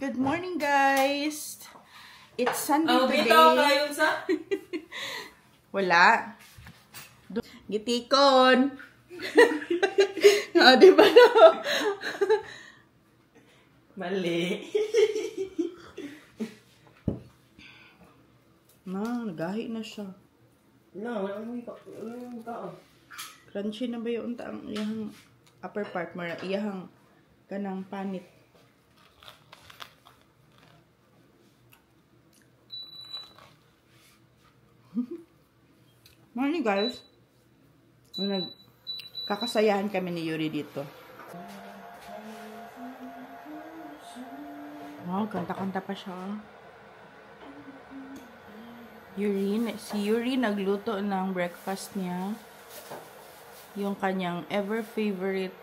Good morning, guys. It's Sunday today. Bitaw kayo sa? Wala. Gitikon. Di ba no? Mali. Nagahi na siya. No, wala mo tao. Crunchy na ba yung ang iyang upper part mo? Iyang kanang panit. Morning, guys. Kakasayahan kami ni Yuri dito. Wow, kanta-kanta pa siya. Si Yuri nagluto ng breakfast niya. Yung kanyang ever favorite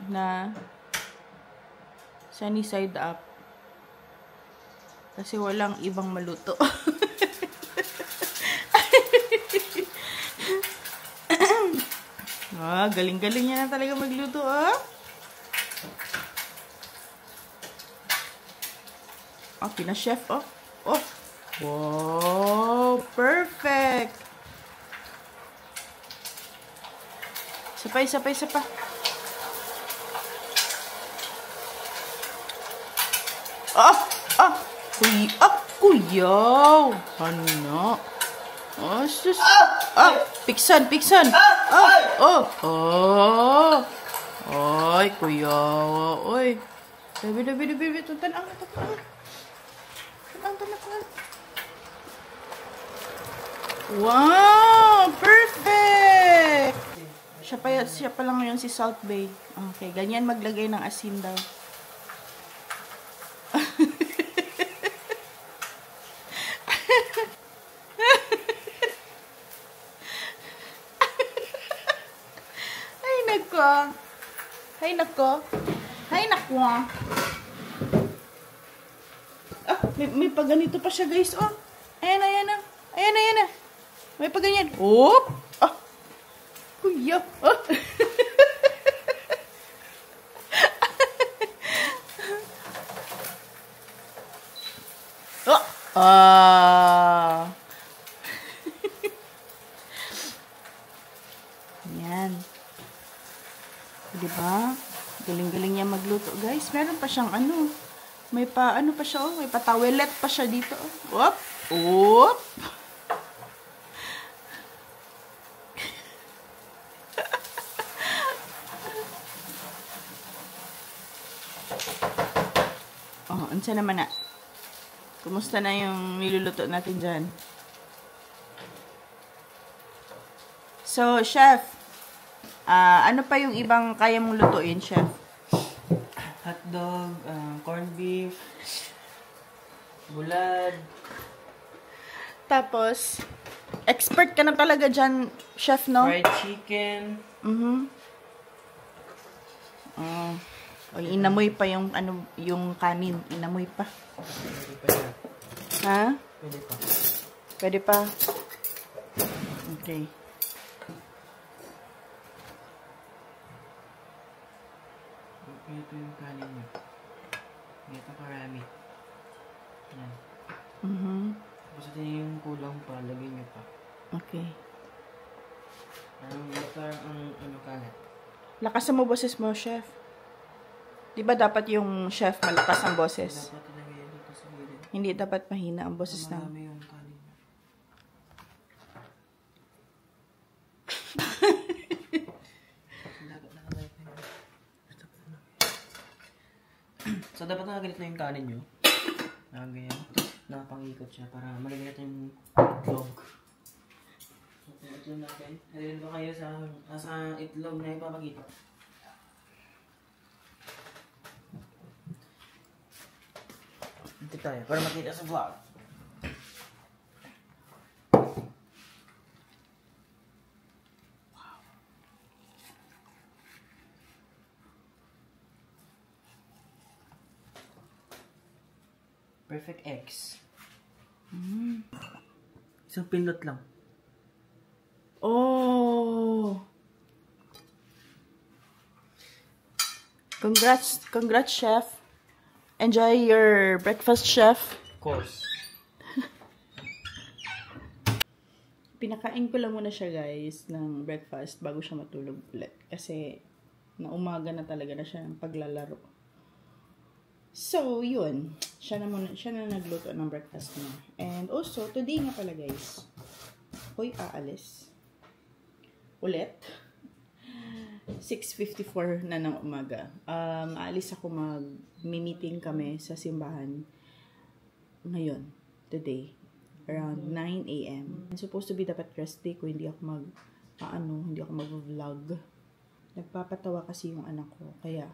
na sunny side up. Kasi walang ibang maluto. Galing-galing niya na talaga magluto, Pina-chef, Wow, perfect. Isa pa. Kuyaw. Ano? Sus. Piksan. Ay, kuyaw. Oy. Dabi. Tanang. Wow! Perfect! Siya pa lang ngayon si Salt Bay. Okay, ganyan maglagay ng asin daw. Hay nako. May paganito pa siya, guys. Ayan na. May paganyan. Kuya. Yan. Diba? Galing-galing niya magluto, guys. Meron pa siyang may pa siya, may pa tawelet pa siya dito. Op. Ansa naman na? Kumusta na yung niluluto natin dyan? So, chef, ano pa yung ibang kaya mong lutuin, chef? Hotdog, corned beef, bulad. Tapos, expert ka na talaga dyan, chef, no? Fried chicken. Inamoy pa yung yung kanin. Inamoy pa. Pwede pa yan. Ha? Pwede pa. Okay. Ito yung kanin nyo. Ito karami. Yan. Tapos ito yung kulang pa. Lagyan nyo pa. Okay. Parang kalat. Lakasan mo boses mo, chef. Diba dapat yung chef malakas ang boses? Dapat ilagay dito sa gilid. Hindi dapat mahina ang boses na. Marami yung kanin nyo. So, dapat nakaganit na yung kanin nyo. Nakaganyan. Nakapangikot siya para malagay natin yung itlog. So, itlog natin. Halilin ba kayo sa itlog na ipapakita? Ito tayo, para makita sa vlog. Perfect eggs. Isang pindot lang. Congrats, chef. Enjoy your breakfast, chef. Of course. Pinakain ko lang muna siya, guys, ng breakfast bago siya matulog ulit. Kasi, na umaga na talaga na siya ng paglalaro. So, yun. Siya na nagluto ng breakfast niya. And also, today nga pala, guys. Ako'y aalis. Ulit. 6:54 na ng umaga. Aalis ako mag-meeting kami sa simbahan ngayon, today, around 9 a.m. It's supposed to be dapat rest day ko, hindi ako mag-vlog. Nagpapatawa kasi yung anak ko, kaya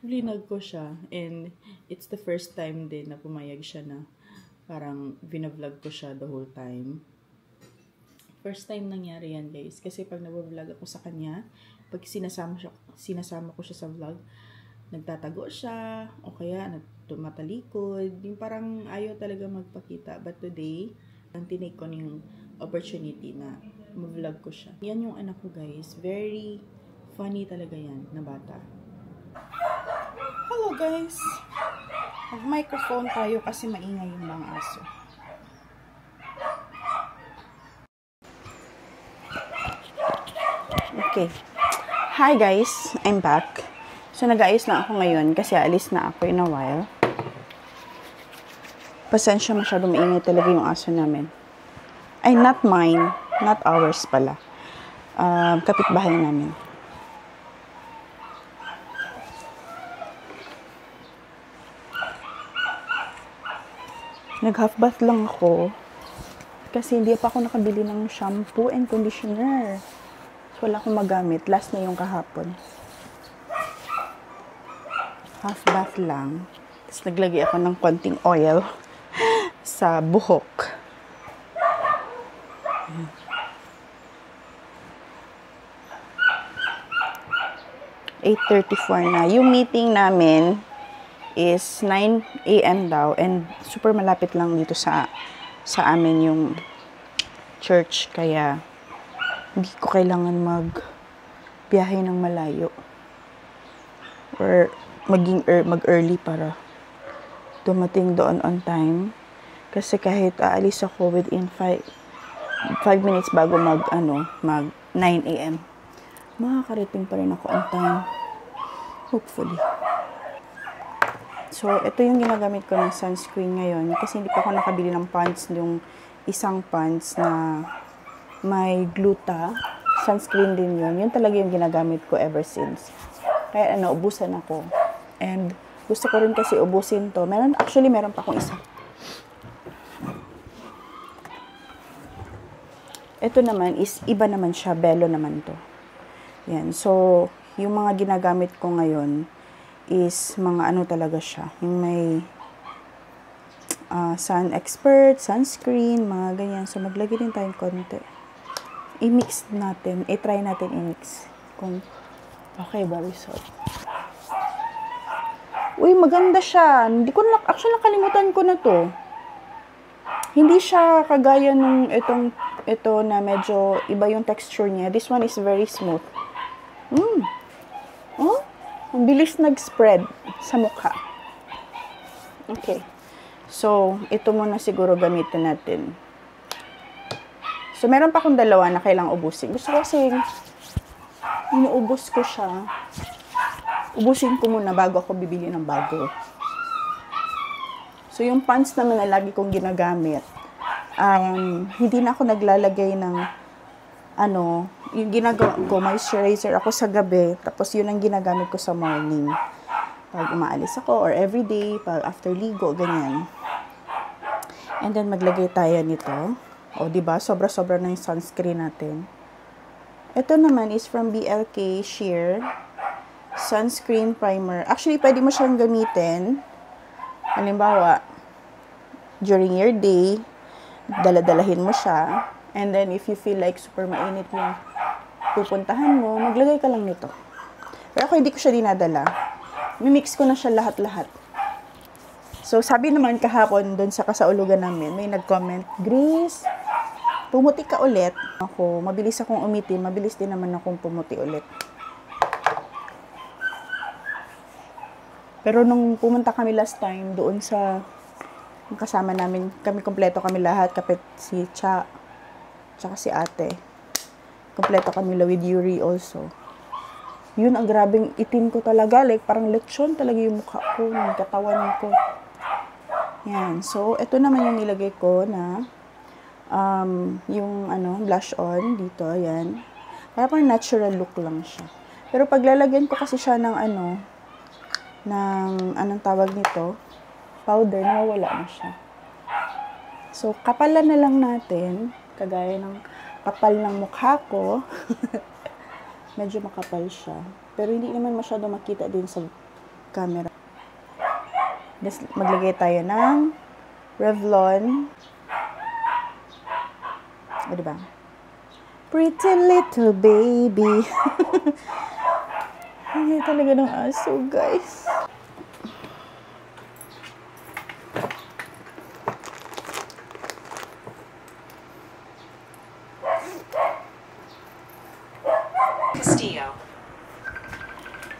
linag ko siya, and it's the first time din na pumayag siya na parang vinavlog ko siya the whole time. First time nangyari yan, guys, kasi pag nag-vlog ako sa kanya, pag sinasama ko siya sa vlog, nagtatago siya, o kaya tumatalikod, yung parang ayaw talaga magpakita. But today, ang tinake ko yung opportunity na ma-vlog ko siya. Yan yung anak ko, guys. Very funny talaga yan na bata. Hello, guys! Mag-microphone tayo kasi maingay yung mga aso. Okay. Hi guys, I'm back. So nag-aayos na ako ngayon kasi alis na ako in a while. Pasensya, masyadong maingay talaga yung aso namin. Ay, not mine, not ours pala. Kapitbahay namin. Nag-half bath lang ako kasi hindi pa ako nakabili ng shampoo and conditioner. Wala akong magamit. Last na yung kahapon. Half bath lang. Tapos naglagay ako ng konting oil sa buhok. 8:34 na. Yung meeting namin is 9 a.m. daw. And super malapit lang dito sa amin yung church. Kaya hindi ko kailangan mag-biyahe ng malayo. Or mag-early para dumating doon on time. Kasi kahit aalis ako within 5 minutes bago mag 9 a.m. makakarating pa rin ako on time. Hopefully. So, ito yung ginagamit ko ng sunscreen ngayon. Kasi hindi pa ako nakabili ng pants. Yung isang pants na may gluta, sunscreen din yun. Yun talaga yung ginagamit ko ever since. Kaya ubusan ako. And gusto ko rin kasi ubusin to. Meron pa akong isa. Ito naman is, iba naman siya. Belo naman to. Yan. So, yung mga ginagamit ko ngayon is mga talaga siya. Yung may sun expert, sunscreen, mga ganyan. So, maglagay din tayong konti. I-mix natin. I-try natin i-mix. Kung okay ba, result. Uy, maganda siya. Actually, nakalimutan ko na to. Hindi siya kagaya nung ito na medyo iba yung texture niya. This one is very smooth. Oh, ang bilis nag-spread sa mukha. Okay. So, ito muna siguro gamitin natin. So, meron pa akong dalawa na kailangang ubusin. Gusto ko kasi inuubos ko siya. Ubusin ko muna bago ako bibili ng bago. So, yung pants naman na lagi kong ginagamit, hindi na ako naglalagay ng yung ginagawa ko, moisturizer ako sa gabi, tapos yun ang ginagamit ko sa morning. Pag umaalis ako, or everyday, pag after ligo, ganyan. And then, maglagay tayo nito. O, diba? Sobra-sobra na yung sunscreen natin. Ito naman is from BLK Sheer Sunscreen Primer. Actually, pwede mo siyang gamitin. Halimbawa, during your day, daladalahin mo siya. And then, if you feel like super mainit yung pupuntahan mo, maglagay ka lang nito. Pero ako, hindi ko siya dinadala. Mimix ko na siya lahat-lahat. So, sabi naman kahapon doon sa kasaulugan namin, may nag-comment, Grace, pumuti ka ulit. Ako, mabilis akong umitim, mabilis din naman akong pumuti ulit. Pero nung pumunta kami last time, doon sa kasama namin, kami kompleto kami lahat, kapit si Cha, tsaka si ate. Kompleto kami with Yuri also. Yun, ang grabing itim ko talaga. Like, parang lechon talaga yung mukha ko, yung katawan ko. Yan. So, ito naman yung nilagay ko na yung blush on dito. Yan. Para parang natural look lang siya. Pero paglalagyan ko kasi siya ng anong tawag nito, powder, nawawala na siya. So, kapalan na lang natin, kagaya ng kapal ng mukha ko. Medyo makapal siya. Pero hindi naman masyado makita din sa camera. Maglagay tayo ng Revlon. O, diba? Pretty little baby. Ay, talaga ng aso, guys.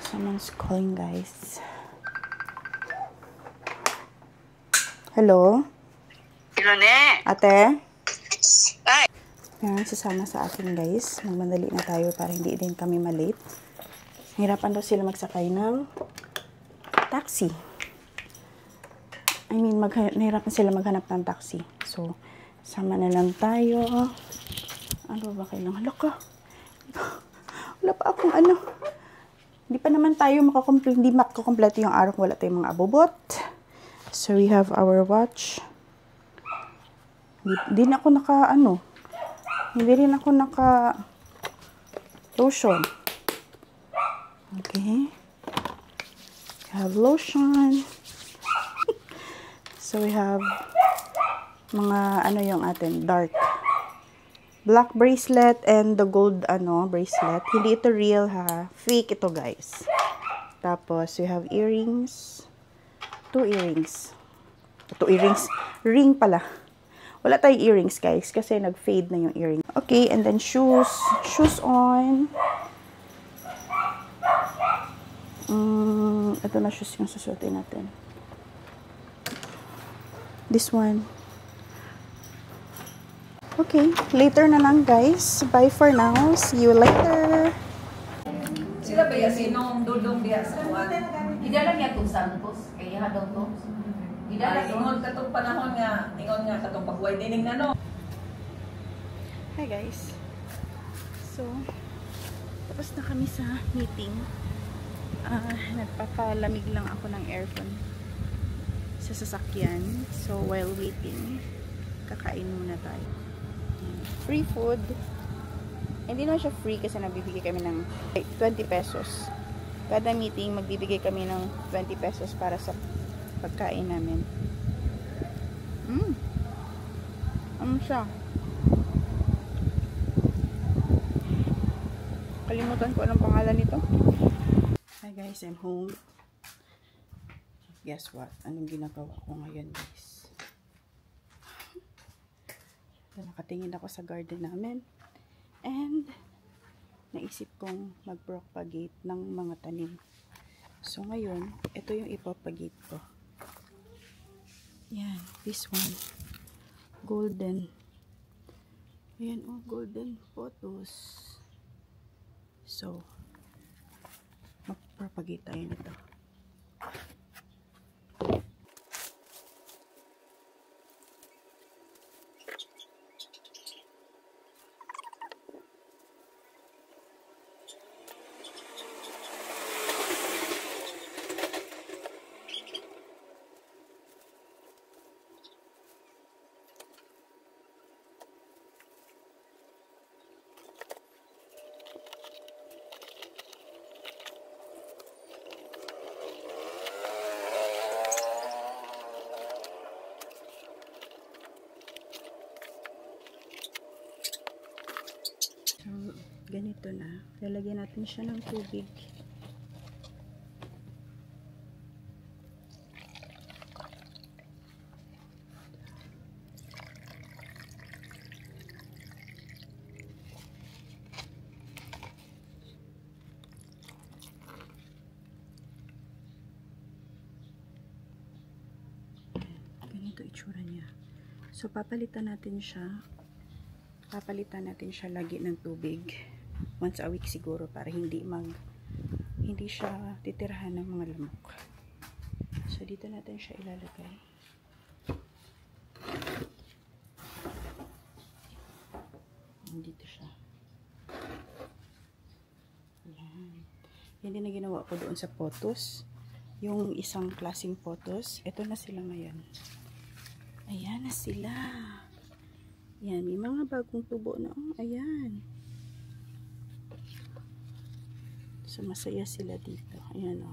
Someone's calling, guys. Hello? Hello, ne? Ate? Ay! Yan, sasama sa akin, guys. Magmadali na tayo para hindi din kami malate. Hirapan daw sila magsakay ng taxi. Nahirapan sila maghanap ng taxi. So, sama na lang tayo. Ano ba kailangan? Hala ka. Wala pa akong Hindi pa naman tayo hindi makakompleto yung araw kung wala tayong mga abobot. So, we have our watch. Hindi rin ako naka lotion. Okay. We have lotion. So, we have mga yung atin, dark. Black bracelet and the gold bracelet. Hindi ito real ha. Fake ito, guys. Tapos we have earrings. 2 earrings. 2 earrings. Ring pala. Wala tayong earrings, guys, kasi nag-fade na yung earring. Okay, and then shoes. Shoes on. Ito na shoes yung susuotin natin. This one. Okay, later na lang, guys. Bye for now. See you later. Sila ba yan? Sinong dudong diya sa kuwan? Idala niya itong Santos. Kaya daw to. Idala Ay, ingon katong panahon nga, ingon nga katong pagway dining na no. Hi, guys. So, tapos na kami sa meeting. Nagpapalamig lang ako ng aircon sa sasakyan. So, while waiting, kakain muna tayo. Free food. Hindi naman siya free kasi nabibigay kami ng 20 pesos. Kada meeting, magbibigay kami ng 20 pesos para sa pagkain namin. Ano siya? Kalimutan ko anong pangalan nito. Hi guys, I'm home. Guess what? Anong ginagawa ko ngayon, guys? Nakatingin ako sa garden namin. And naisip kong mag-propagate ng mga tanim. So ngayon, ito yung ipropagate ko. Yan, this one. Golden. Ayan, oh, golden photos. So, mag-propagate tayo nito. Ganito na. Lalagyan natin siya ng tubig. ganito itsura niya. So, papalitan natin siya. Papalitan natin siya lagi ng tubig. Once a week siguro para hindi siya titirahan ng mga lamok. So, dito natin siya ilalagay. Dito siya. Yan. Yan din na ginawa ko doon sa photos. Yung isang klaseng photos. Ito na sila ngayon. Ayan na sila. Yan. May mga bagong tubo na. Oh, ayan. So, masaya sila dito. Ayan o.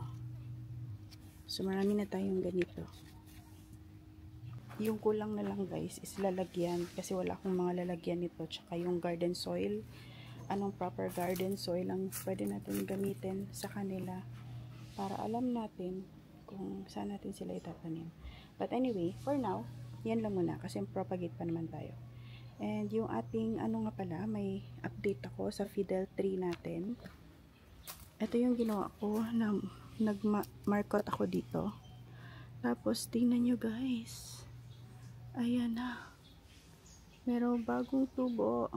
So, marami na tayong ganito. Yung kulang na lang guys is lalagyan. Kasi wala akong mga lalagyan nito. Tsaka yung garden soil. Anong proper garden soil ang pwede natin gamitin sa kanila. Para alam natin kung saan natin sila itatanim. But anyway, for now, yan lang muna. Kasi propagate pa naman tayo. And yung ating, ano nga pala, may update ako sa Fidel tree natin. Ito yung ginawa ko na nag-markot ako dito. Tapos, tingnan nyo guys. Ayan na. Merong bagong tubo.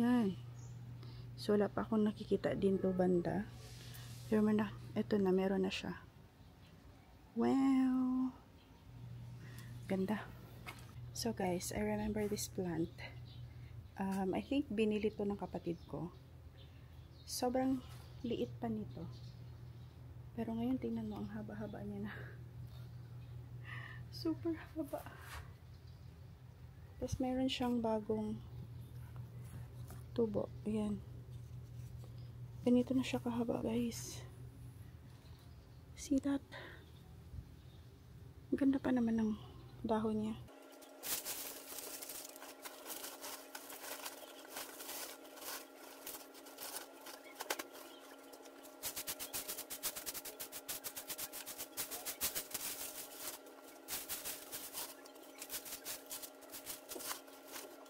Yan. So, wala pa akong nakikita din to banda. Pero ito na, meron na siya. Wow! Ganda. So guys, I remember this plant. I think binili to ng kapatid ko. Sobrang liit pa nito. Pero ngayon, tingnan mo, ang haba-haba niya na. Super haba. Tapos meron siyang bagong tubo. Ayan. Ganito na siya kahaba guys. See that? Ang ganda pa naman ng dahon niya.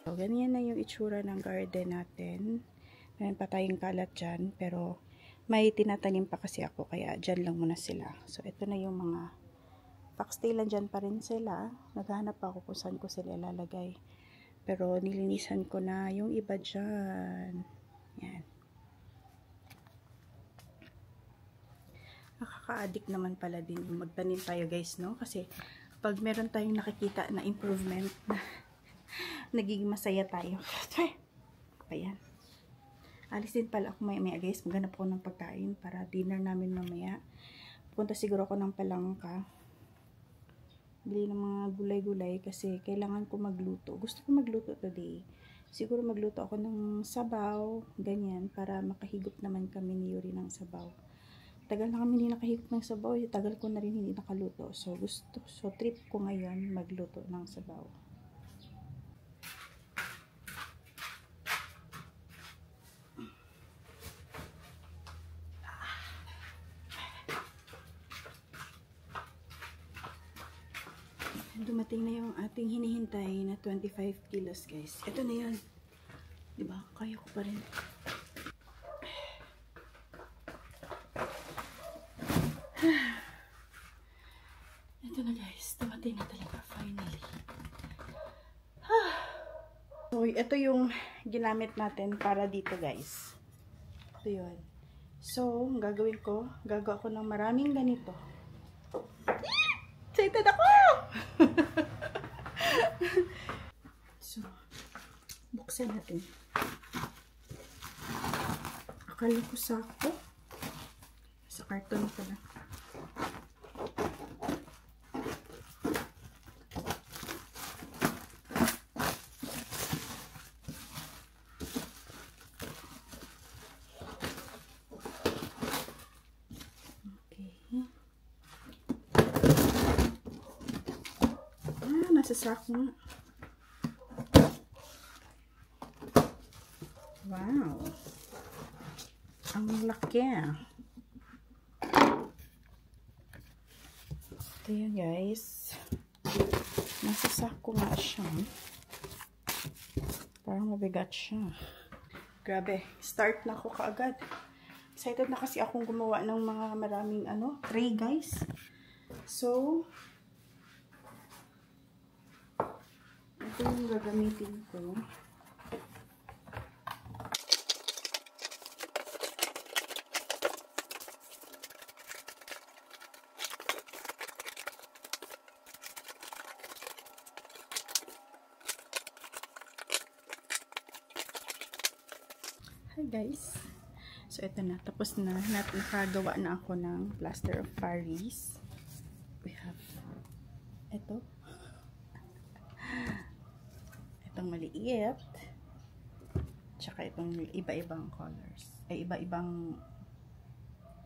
So, ganyan na yung itsura ng garden natin. Meron pa tayong kalat dyan, pero may tinatanim pa kasi ako, kaya dyan lang muna sila. So, ito na yung mga foxtail, dyan pa rin sila. Naghahanap ako kung saan ko sila ilalagay. Pero, nilinisan ko na yung iba dyan. Yan. Nakaka-addict naman pala din magtanim tayo guys, no? Kasi, pag meron tayong nakikita na improvement, nagiging masaya tayo. Ayan. Alis din pala ako maya guys. Maghanap ako ng pagkain para dinner namin mamaya. Punta siguro ako ng palangka. Bili ng mga gulay-gulay kasi kailangan ko magluto. Gusto ko magluto today. Siguro magluto ako ng sabaw, ganyan, para makahigop naman kami ni Yuri ng sabaw. Tagal na kami hindi nakahigop ng sabaw. Tagal ko na rin hindi nakaluto. So trip ko ngayon magluto ng sabaw. Dumating na yung ating hinihintay na 25 kilos guys. Ito na yan. Diba? Kaya ko pa rin. Ito na guys. Dumating na talaga finally. So, ito yung ginamit natin para dito guys. Ito yun. So, gagawin ko. Gagawa ko ng maraming ganito. Excited ako! So, buksan natin. Akala ko sako. Sa karton pala. Nasa sako nga. Wow. Ang laki. Ito yun guys. Nasa sako nga siya. Parang mabigat siya. Grabe. Start na ako kaagad. Excited na kasi akong gumawa ng mga maraming tray guys. So, ito yung gagamitin ko. Hi guys. So ito na, tapos na nakagawa na ako ng plaster of Paris. We have ito. Itong maliit. Tsaka itong iba-ibang colors. Ay iba-ibang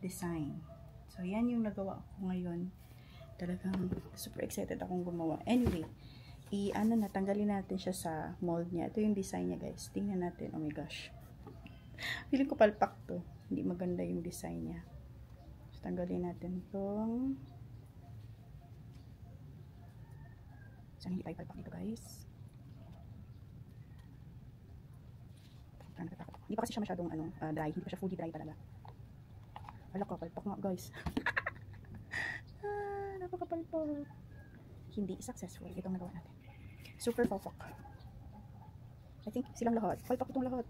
design. So yan yung nagawa ko ngayon. Talagang super excited akong gumawa. Anyway, tanggalin natin siya sa mold niya. Ito yung design niya guys. Tingnan natin. Oh my gosh. Feeling ko palpak to. Hindi maganda yung design niya. So, tanggalin natin itong so, hindi tayo palpak dito guys. Hindi pa kasi siya masyadong dry. Hindi pa siya fully dry talaga. Wala ka, palpak nga guys. Napakapalpak. Hindi successful itong nagawa natin. Super palpak. I think silang lahat. Palpak itong lahat.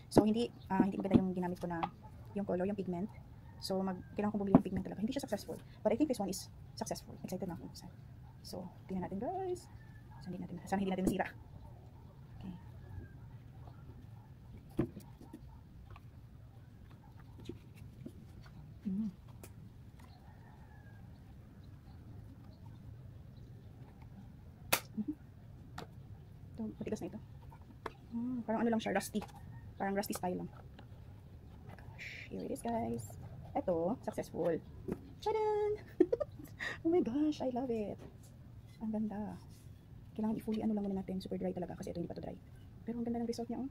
So, hindi maganda yung ginamit ko na yung color, yung pigment. So, kailangan ko bumili ng pigment talaga. Hindi siya successful. But I think this one is successful. Excited na ako. So, tingnan natin guys. Sana hindi natin masira. Okay. Ito, matigas na ito. Parang ano lang siya, rusty. Parang rusty style lang. Gosh, here it is guys. Ito, successful. Tadaan! Oh my gosh, I love it. Ang ganda. Kailangan i-fully lang muna natin. Super dry talaga kasi ito hindi pa to dry. Pero ang ganda ng result niya, oh.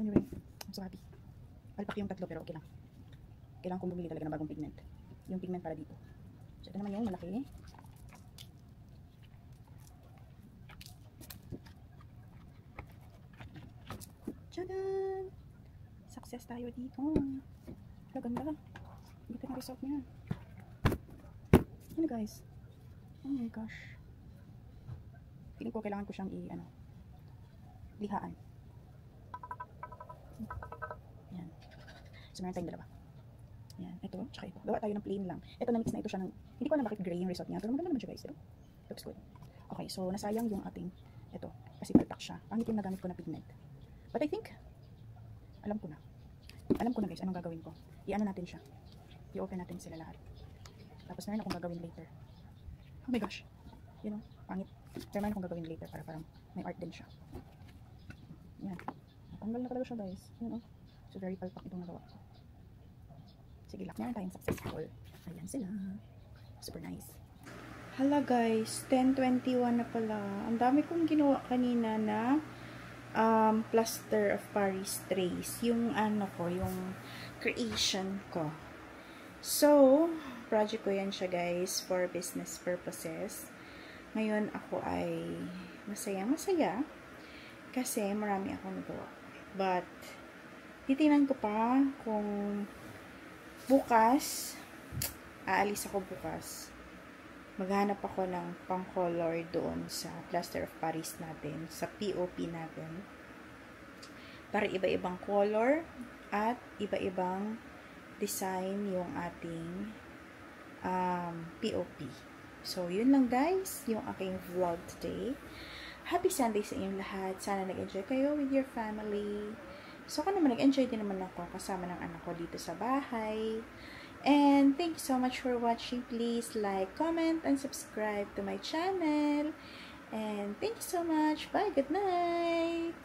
Anyway, I'm so happy. Palpak yung tatlo pero okay lang. Kailangan kong bumili talaga ng bagong pigment. Yung pigment para dito. So ito naman yung malaki. Tadaan! Success tayo dito. Ganda. Ganda ng result niya. Ano guys? Oh my gosh. Feeling ko kailangan ko siyang lihaan. Yan. So meron tayong dalawa. Yan. Ito, tsaka ito. Gawa tayo ng plain lang. Ito na mix na ito siya ng, hindi ko alam bakit gray yung result niya. Pero maganda naman siya guys. Ito. Looks good. Okay, so nasayang yung ating, ito. Kasi palpak siya. Pangit yung nagamit ko na pigment. But I think, alam ko na guys, anong gagawin ko. I-ano natin siya. I-open natin sila lahat. Tapos meron akong gagawin later. Oh my gosh. You know, pangit. Pero meron akong gagawin later para parang may art din siya. Yan. Natanggal na talaga siya guys. You know? So very palpak itong nagawa ko. Sige lang. Meron tayong successful. Ayan sila. Super nice. Hala guys, 10:21 na pala. Ang dami kong ginawa kanina na plaster of Paris trays. Yung yung creation ko. So, project ko yan siya guys for business purposes. Ngayon ako ay masaya kasi marami akong nagawa. But, titingnan ko pa kung bukas, aalis ako bukas. Maghanap ako ng pang-color doon sa plaster of Paris natin, sa POP natin. Para iba-ibang color at iba-ibang design yung ating POP. So, yun lang guys, yung aking vlog today. Happy Sunday sa inyong lahat. Sana nag-enjoy kayo with your family. So, ako naman nag-enjoy din naman ako kasama ng anak ko dito sa bahay. And thank you so much for watching. Please like, comment, and subscribe to my channel. And thank you so much. Bye. Good night.